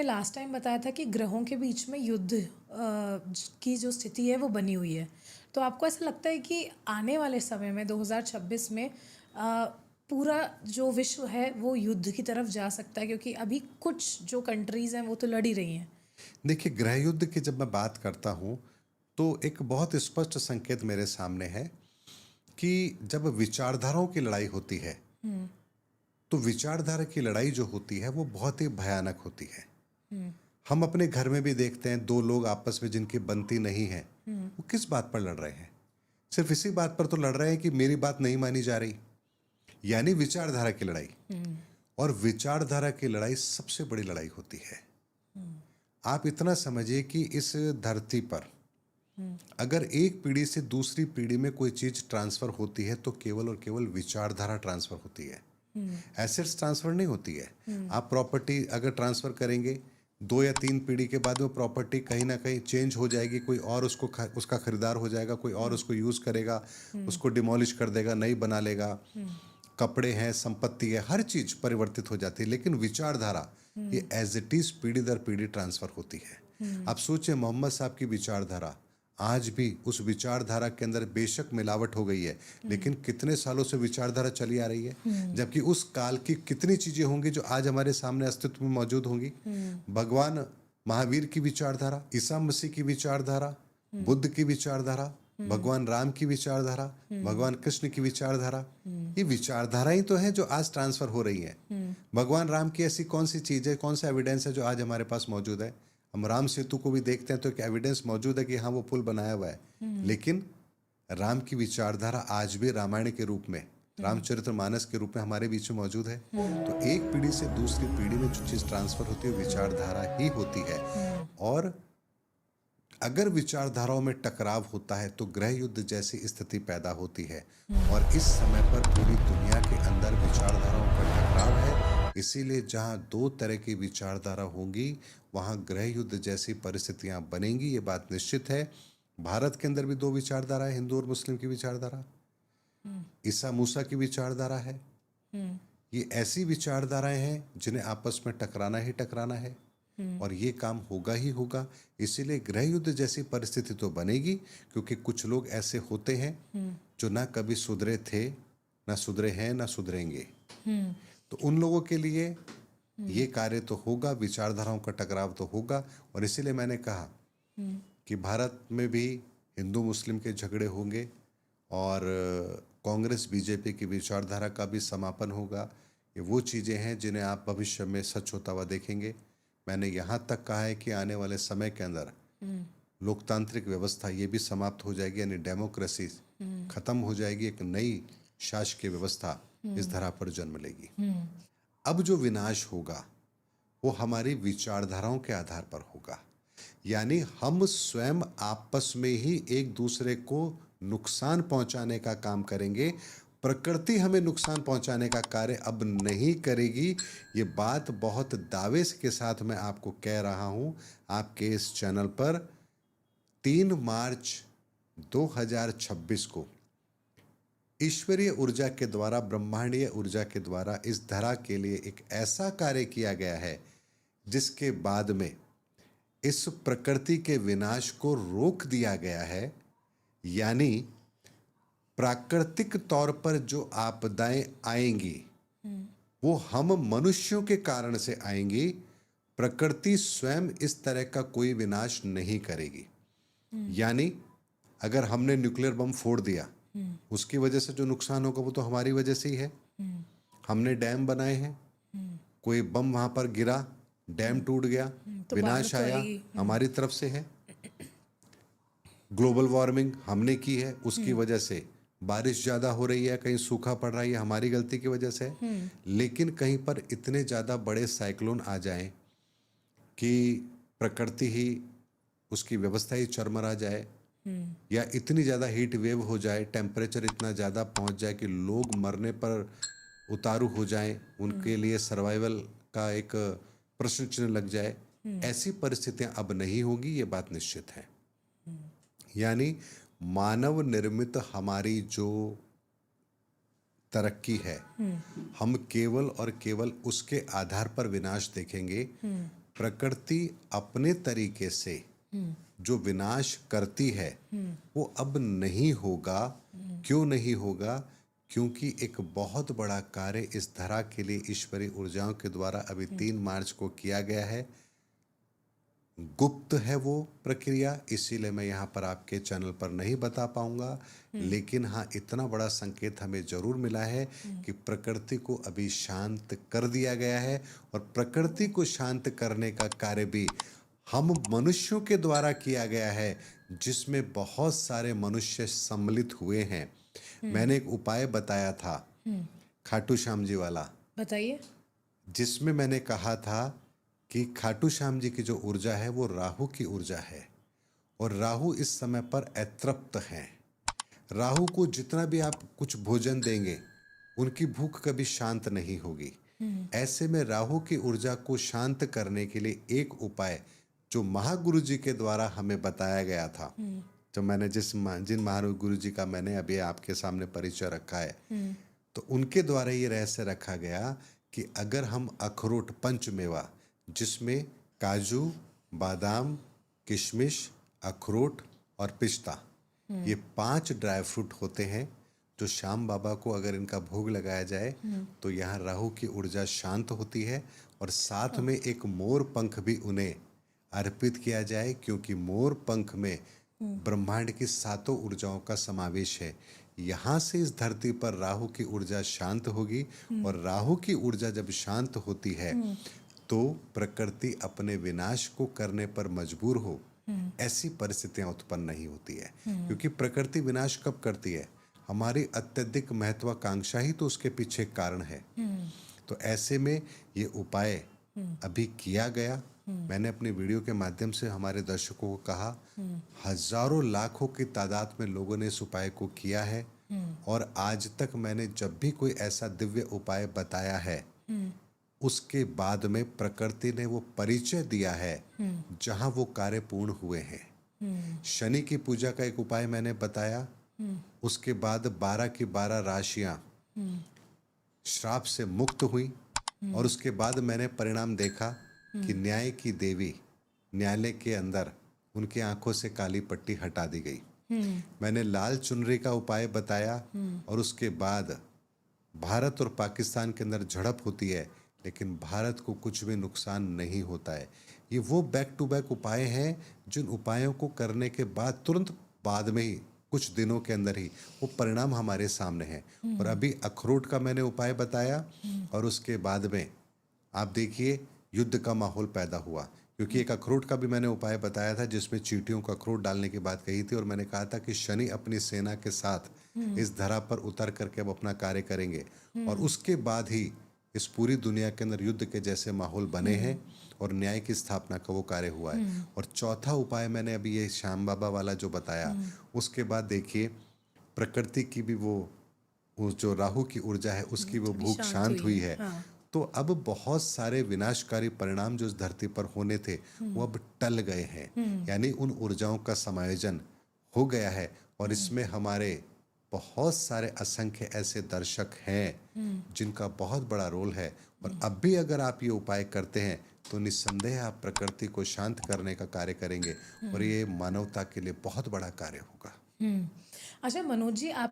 आपने last time बताया था कि ग्रहों के बीच में युद्ध की जो स्थिति है वो बनी हुई है, तो आपको ऐसा लगता है कि आने वाले समय में 2026 में पूरा जो विश्व है वो युद्ध की तरफ जा सकता है, क्योंकि अभी कुछ जो कंट्रीज़ हैं वो तो लड़ ही रही हैं। देखिए, गृह युद्ध की जब मैं बात करता हूँ तो एक बहुत स्पष्ट संकेत मेरे सामने है कि जब विचारधाराओं की लड़ाई होती है तो विचारधारा की लड़ाई जो होती है वो बहुत ही भयानक होती है। हम अपने घर में भी देखते हैं, दो लोग आपस में जिनकी बनती नहीं है वो किस बात पर लड़ रहे हैं? सिर्फ इसी बात पर तो लड़ रहे हैं कि मेरी बात नहीं मानी जा रही, यानी विचारधारा की लड़ाई। और विचारधारा की लड़ाई सबसे बड़ी लड़ाई होती है। आप इतना समझिए कि इस धरती पर अगर एक पीढ़ी से दूसरी पीढ़ी में कोई चीज ट्रांसफर होती है तो केवल और केवल विचारधारा ट्रांसफर होती है, एसेट्स ट्रांसफर नहीं होती है। आप प्रॉपर्टी अगर ट्रांसफर करेंगे, 2 या 3 पीढ़ी के बाद वो प्रॉपर्टी कहीं ना कहीं चेंज हो जाएगी, कोई और उसका खरीदार हो जाएगा, कोई और उसको यूज करेगा, उसको डिमोलिश कर देगा, नई बना लेगा। कपड़े हैं, संपत्ति है, हर चीज परिवर्तित हो जाती है। लेकिन विचारधारा ये एज इट इज पीढ़ी दर पीढ़ी ट्रांसफर होती है। आप सोचिए, मोहम्मद साहब की विचारधारा आज भी उस विचारधारा के अंदर बेशक मिलावट हो गई है, लेकिन कितने सालों से विचारधारा चली आ रही है। जबकि उस काल की कितनी चीजें होंगी जो आज हमारे सामने अस्तित्व में मौजूद होंगी। भगवान महावीर की विचारधारा, ईसा मसीह की विचारधारा, बुद्ध की विचारधारा, भगवान राम की विचारधारा, भगवान कृष्ण की विचारधारा, ये विचारधारा ही तो है जो आज ट्रांसफर हो रही है। भगवान राम की ऐसी कौन सी चीज है, कौन सा एविडेंस है जो आज हमारे पास मौजूद है? हम राम सेतु को भी देखते हैं तो एक एविडेंस मौजूद है कि हाँ वो पुल बनाया हुआ है। लेकिन राम की विचारधारा आज भी रामायण के रूप में, रामचरितमानस के रूप में हमारे बीच में मौजूद है। तो एक पीढ़ी से दूसरी पीढ़ी में जो चीज ट्रांसफर होती है विचारधारा ही होती है। और अगर विचारधाराओं में टकराव होता है तो गृह युद्ध जैसी स्थिति पैदा होती है। और इस समय पर पूरी दुनिया के अंदर विचारधाराओं का टकराव है। इसीलिए जहां 2 तरह की विचारधारा होंगी वहां गृह युद्ध जैसी परिस्थितियां बनेंगी, ये बात निश्चित है। भारत के अंदर भी 2 विचारधारा है, हिंदू और मुस्लिम की विचारधारा, ईसा मूसा की विचारधारा है। ये ऐसी विचारधाराएं हैं जिन्हें आपस में टकराना ही टकराना है और ये काम होगा ही होगा। इसीलिए गृह युद्ध जैसी परिस्थिति तो बनेगी, क्योंकि कुछ लोग ऐसे होते हैं जो ना कभी सुधरे थे, ना सुधरे हैं, ना सुधरेंगे। तो उन लोगों के लिए ये कार्य तो होगा, विचारधाराओं का टकराव तो होगा। और इसीलिए मैंने कहा कि भारत में भी हिंदू मुस्लिम के झगड़े होंगे और कांग्रेस बीजेपी की विचारधारा का भी समापन होगा। ये वो चीज़ें हैं जिन्हें आप भविष्य में सच होता हुआ देखेंगे। मैंने यहाँ तक कहा है कि आने वाले समय के अंदर लोकतांत्रिक व्यवस्था ये भी समाप्त हो जाएगी, यानी डेमोक्रेसी खत्म हो जाएगी, एक नई शासकीय व्यवस्था इस धरा पर जन्म लेगी। अब जो विनाश होगा वो हमारी विचारधाराओं के आधार पर होगा, यानी हम स्वयं आपस में ही एक दूसरे को नुकसान पहुंचाने का काम करेंगे। प्रकृति हमें नुकसान पहुंचाने का कार्य अब नहीं करेगी। ये बात बहुत दावे के साथ मैं आपको कह रहा हूं आपके इस चैनल पर। 3 मार्च 2026 को ईश्वरीय ऊर्जा के द्वारा, ब्रह्मांडीय ऊर्जा के द्वारा इस धरा के लिए एक ऐसा कार्य किया गया है जिसके बाद में इस प्रकृति के विनाश को रोक दिया गया है। यानी प्राकृतिक तौर पर जो आपदाएं आएंगी वो हम मनुष्यों के कारण से आएंगी। प्रकृति स्वयं इस तरह का कोई विनाश नहीं करेगी। यानी अगर हमने न्यूक्लियर बम फोड़ दिया, उसकी वजह से जो नुकसान होगा वो तो हमारी वजह से ही है। हमने डैम बनाए हैं, कोई बम वहां पर गिरा, डैम टूट गया, तो विनाश बाढ़ तो आया, आएगी। हमारी तरफ से है। ग्लोबल वार्मिंग हमने की है, उसकी वजह से बारिश ज़्यादा हो रही है, कहीं सूखा पड़ रहा है, हमारी गलती की वजह से है। लेकिन कहीं पर इतने ज़्यादा बड़े साइक्लोन आ जाएं कि प्रकृति ही उसकी व्यवस्था ही चरमरा जाए, या इतनी ज़्यादा हीट वेव हो जाए, टेम्परेचर इतना ज़्यादा पहुंच जाए कि लोग मरने पर उतारू हो जाएं, उनके लिए सर्वाइवल का एक प्रश्न चिन्ह लग जाए, ऐसी परिस्थितियां अब नहीं होगी, ये बात निश्चित है। यानी मानव निर्मित हमारी जो तरक्की है हम केवल और केवल उसके आधार पर विनाश देखेंगे। प्रकृति अपने तरीके से जो विनाश करती है वो अब नहीं होगा। क्यों नहीं होगा? क्योंकि एक बहुत बड़ा कार्य इस धरा के लिए ईश्वरीय ऊर्जाओं के द्वारा अभी 3 मार्च को किया गया है। गुप्त है वो प्रक्रिया, इसीलिए मैं यहाँ पर आपके चैनल पर नहीं बता पाऊंगा। लेकिन हाँ, इतना बड़ा संकेत हमें जरूर मिला है कि प्रकृति को अभी शांत कर दिया गया है, और प्रकृति को शांत करने का कार्य भी हम मनुष्यों के द्वारा किया गया है, जिसमें बहुत सारे मनुष्य सम्मिलित हुए हैं। मैंने एक उपाय बताया था खाटू श्याम जी वाला, बताइए। जिसमें मैंने कहा था कि खाटू श्याम जी की जो ऊर्जा है वो राहु की ऊर्जा है, और राहु इस समय पर अतृप्त हैं। राहु को जितना भी आप कुछ भोजन देंगे उनकी भूख कभी शांत नहीं होगी। ऐसे में राहु की ऊर्जा को शांत करने के लिए एक उपाय जो महागुरु जी के द्वारा हमें बताया गया था, जो मैंने जिन महागुरु जी का मैंने अभी आपके सामने परिचय रखा है, तो उनके द्वारा ये रहस्य रखा गया कि अगर हम अखरोट पंचमेवा, जिसमें काजू, बादाम, किशमिश, अखरोट और पिस्ता, ये 5 ड्राई फ्रूट होते हैं, जो श्याम बाबा को अगर इनका भोग लगाया जाए तो यहाँ राहु की ऊर्जा शांत होती है। और साथ में एक मोर पंख भी उन्हें अर्पित किया जाए, क्योंकि मोर पंख में ब्रह्मांड की 7 ऊर्जाओं का समावेश है। यहाँ से इस धरती पर राहु की ऊर्जा शांत होगी, और राहु की ऊर्जा जब शांत होती है तो प्रकृति अपने विनाश को करने पर मजबूर हो, ऐसी परिस्थितियां उत्पन्न नहीं होती है। क्योंकि प्रकृति विनाश कब करती है? हमारी अत्यधिक महत्वाकांक्षा ही तो उसके पीछे कारण है। तो ऐसे में ये उपाय अभी किया गया। मैंने अपनी वीडियो के माध्यम से हमारे दर्शकों को कहा, हजारों लाखों की तादाद में लोगों ने इस उपाय को किया है, और आज तक मैंने जब भी कोई ऐसा दिव्य उपाय बताया है उसके बाद में प्रकृति ने वो परिचय दिया है जहां वो कार्य पूर्ण हुए हैं। शनि की पूजा का एक उपाय मैंने बताया, उसके बाद 12 की 12 राशियां श्राप से मुक्त हुई, और उसके बाद मैंने परिणाम देखा कि न्याय की देवी न्यायालय के अंदर उनकी आंखों से काली पट्टी हटा दी गई। मैंने लाल चुनरी का उपाय बताया, और उसके बाद भारत और पाकिस्तान के अंदर झड़प होती है, लेकिन भारत को कुछ भी नुकसान नहीं होता है। ये वो बैक टू बैक उपाय हैं जिन उपायों को करने के बाद तुरंत बाद में ही, कुछ दिनों के अंदर ही वो परिणाम हमारे सामने हैं। और अभी अखरोट का मैंने उपाय बताया, और उसके बाद में आप देखिए युद्ध का माहौल पैदा हुआ, क्योंकि एक अखरोट का भी मैंने उपाय बताया था जिसमें चींटियों का अखरोट डालने की बात कही थी, और मैंने कहा था कि शनि अपनी सेना के साथ इस धरा पर उतर करके अब अपना कार्य करेंगे, और उसके बाद ही इस पूरी दुनिया के अंदर युद्ध के जैसे माहौल बने हैं, और न्याय की स्थापना का वो कार्य हुआ है। और चौथा उपाय मैंने अभी ये श्याम बाबा वाला जो बताया, उसके बाद देखिए प्रकृति की भी वो जो राहु की ऊर्जा है उसकी वो भूख शांत हुई है। तो अब बहुत सारे विनाशकारी परिणाम जो इस धरती पर होने थे वो अब टल गए हैं, यानी उन ऊर्जाओं का समायोजन हो गया है। और इसमें हमारे बहुत सारे असंख्य ऐसे दर्शक हैं जिनका बहुत बड़ा रोल है, और अब भी अगर आप ये उपाय करते हैं तो निस्संदेह आप प्रकृति को शांत करने का कार्य करेंगे, और ये मानवता के लिए बहुत बड़ा कार्य होगा। अच्छा मनोज जी, आप